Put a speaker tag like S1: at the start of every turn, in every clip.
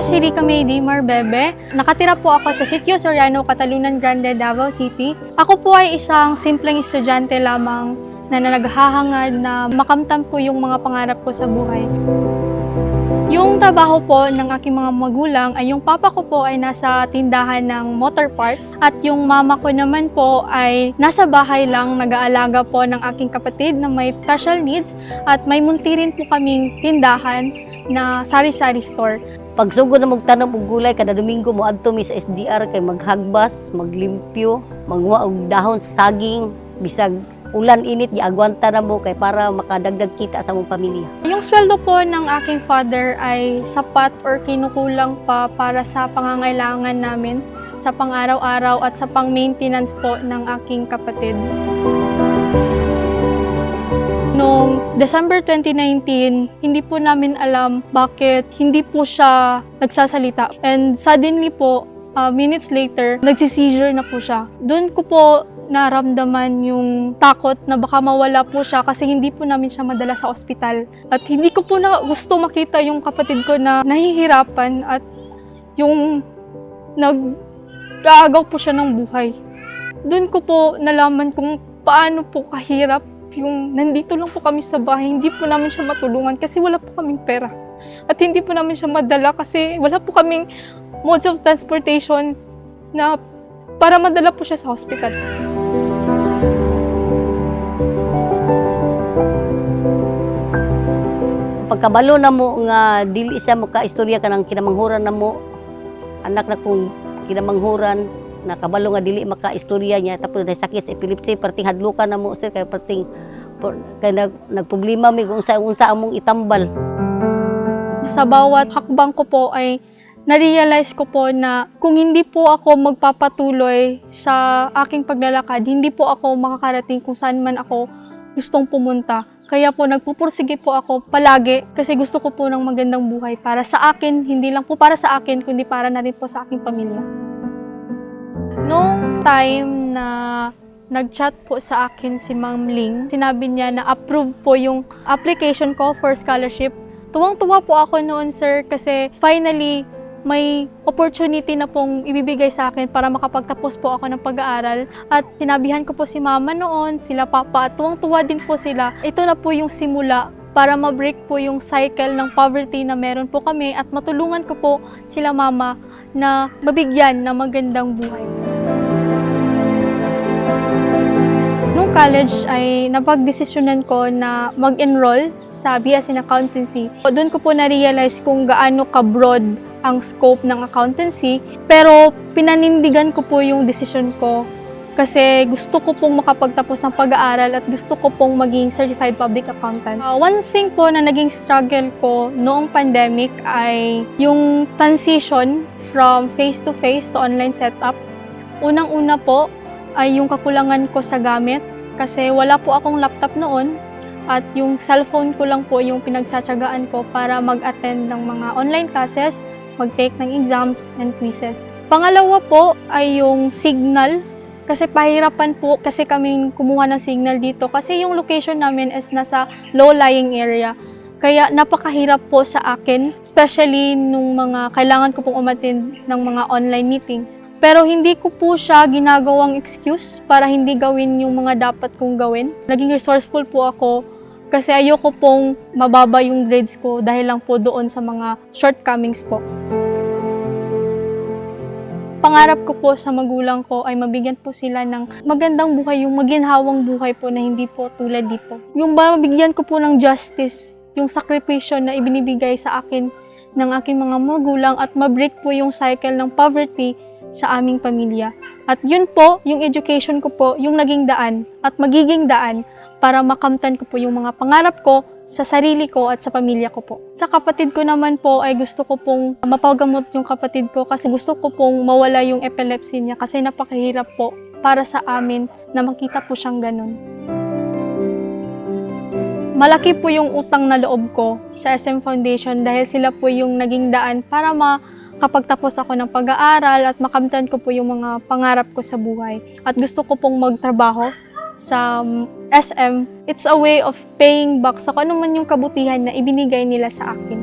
S1: si Rica May D. Marbebe. Nakatira po ako sa Sitio Soriano, Catalunan Grande, Davao City. Ako po ay isang simpleng estudyante lamang na naghahangad na makamtan po yung mga pangarap ko sa buhay. Yung trabaho po ng aking mga magulang ay yung papa ko po ay nasa tindahan ng motor parts at yung mama ko naman po ay nasa bahay lang nag-aalaga po ng aking kapatid na may special needs at may munti rin po kaming tindahan na sari-sari store.
S2: Pagsugod na magtanong og gulay kada Domingo mo adto mi sa SDR kay maghagbas, maglimpyo, magwa og dahon sa saging, bisag ulan init giagwanta na mo kay para makadagdag kita sa mong pamilya.
S1: Yung sweldo po ng aking father ay sapat or kinukulang pa para sa pangangailangan namin sa pang-araw-araw at sa pang-maintenance po ng aking kapatid. Noong December 2019, hindi po namin alam bakit hindi po siya nagsasalita. And suddenly po, minutes later, nagsi-seizure na po siya. Doon ko po naramdaman yung takot na baka mawala po siya kasi hindi po namin siya madala sa ospital. At hindi ko po na gusto makita yung kapatid ko na nahihirapan at yung nag-aagaw po siya ng buhay. Doon ko po nalaman kung paano po kahirap yung nandito lang po kami sa bahay, hindi po namin siya matulungan kasi wala po kaming pera. At hindi po namin siya madala kasi wala po kaming modes of transportation na para madala po siya sa hospital.
S2: Pagkabalo na mo nga dili siya mo ka-istorya kanang kinamanghuran na mo, anak na kong kinamanghuran, nakabalo nga dili maka-istorya niya tapos dahil sakit sa epilepsy perting hadlukan na mo sir kay perting kay nagproblema mi kung unsa among itambal.
S1: Sa bawat hakbang ko po ay na-realize ko po na kung hindi po ako magpapatuloy sa aking paglalakad, hindi po ako makakarating kung saan man ako gustong pumunta. Kaya po nagpupursige po ako palagi kasi gusto ko po ng magandang buhay para sa akin, hindi lang po para sa akin kundi para na rin po sa aking pamilya. Nung time na nag-chat po sa akin si Ma'am Ling, sinabi niya na approve po yung application ko for scholarship. Tuwang-tuwa po ako noon, sir, kasi finally may opportunity na pong ibibigay sa akin para makapagtapos po ako ng pag-aaral. At sinabihan ko po si Mama noon, sila Papa, at tuwang-tuwa din po sila. Ito na po yung simula para ma-break po yung cycle ng poverty na meron po kami at matulungan ko po sila Mama na mabigyan ng magandang buhay. Nung college ay napagdesisyonan ko na mag-enroll sa BS in Accountancy. Doon ko po na-realize kung gaano ka-broad ang scope ng accountancy, pero pinanindigan ko po yung desisyon ko kasi gusto ko pong makapagtapos ng pag-aaral at gusto ko pong maging certified public accountant. One thing po na naging struggle ko noong pandemic ay yung transition from face-to-face to online setup. Unang-una po ay yung kakulangan ko sa gamit kasi wala po akong laptop noon at yung cellphone ko lang po yung pinagtsatsagaan ko para mag-attend ng mga online classes, mag-take ng exams and quizzes. Pangalawa po ay yung signal kasi pahirapan po kasi kaming kumuha ng signal dito kasi yung location namin is nasa low-lying area. Kaya napakahirap po sa akin, especially nung mga kailangan ko pong umattend ng mga online meetings. Pero hindi ko po siya ginagawang excuse para hindi gawin yung mga dapat kong gawin. Naging resourceful po ako kasi ayoko pong mababa yung grades ko dahil lang po doon sa mga shortcomings po. Pangarap ko po sa magulang ko ay mabigyan po sila ng magandang buhay, yung maginhawang buhay po na hindi po tulad dito. Yung mabigyan ko po ng justice, yung sakripisyo na ibinibigay sa akin ng aking mga magulang at ma-break po yung cycle ng poverty sa aming pamilya. At yun po, yung education ko po, yung naging daan at magiging daan para makamtan ko po yung mga pangarap ko sa sarili ko at sa pamilya ko po. Sa kapatid ko naman po ay gusto ko pong mapagamot yung kapatid ko kasi gusto ko pong mawala yung epilepsy niya kasi napakahirap po para sa amin na makita po siyang ganun. Malaki po yung utang na loob ko sa SM Foundation dahil sila po yung naging daan para makapagtapos ako ng pag-aaral at makamtan ko po yung mga pangarap ko sa buhay. At gusto ko pong magtrabaho sa SM. It's a way of paying back sa kung ano man yung kabutihan na ibinigay nila sa akin.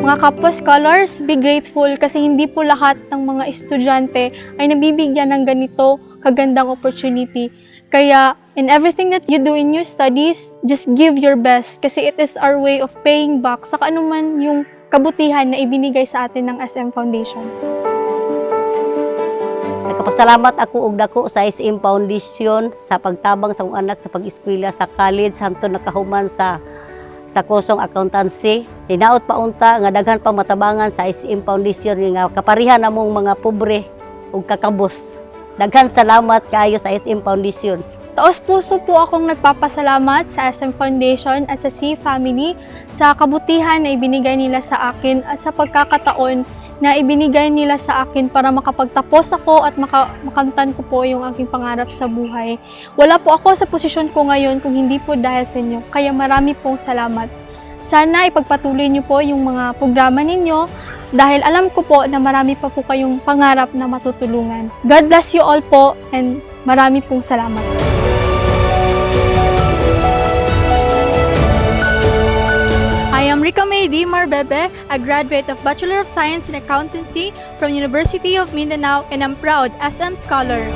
S1: Mga kapwa scholars, be grateful kasi hindi po lahat ng mga estudyante ay nabibigyan ng ganito kagandang opportunity. Kaya in everything that you do in your studies, just give your best kasi it is our way of paying back sa kaanuman yung kabutihan na ibinigay sa atin ng SM Foundation.
S2: Nagpasalamat ako og dako sa SM Foundation sa pagtabang sa akong anak sa pag-eskwela sa college hangtod nakahuman sa kursong accountancy. Hinaot pa unta nga daghan pa matabangan sa SM Foundation nga kaparihan namong mga pobre ug kakabos. Daghan salamat kaayo sa SM Foundation.
S1: Taos puso po akong nagpapasalamat sa SM Foundation at sa C Family sa kabutihan na ibinigay nila sa akin at sa pagkakataon na ibinigay nila sa akin para makapagtapos ako at makamtan ko po yung aking pangarap sa buhay. Wala po ako sa posisyon ko ngayon kung hindi po dahil sa inyo. Kaya marami pong salamat. Sana ipagpatuloy niyo po yung mga programa ninyo dahil alam ko po na marami pa po kayong pangarap na matutulungan. God bless you all po and marami pong salamat. I am Rica May D. Marbebe, a graduate of Bachelor of Science in Accountancy from University of Mindanao, and I'm proud SM Scholar.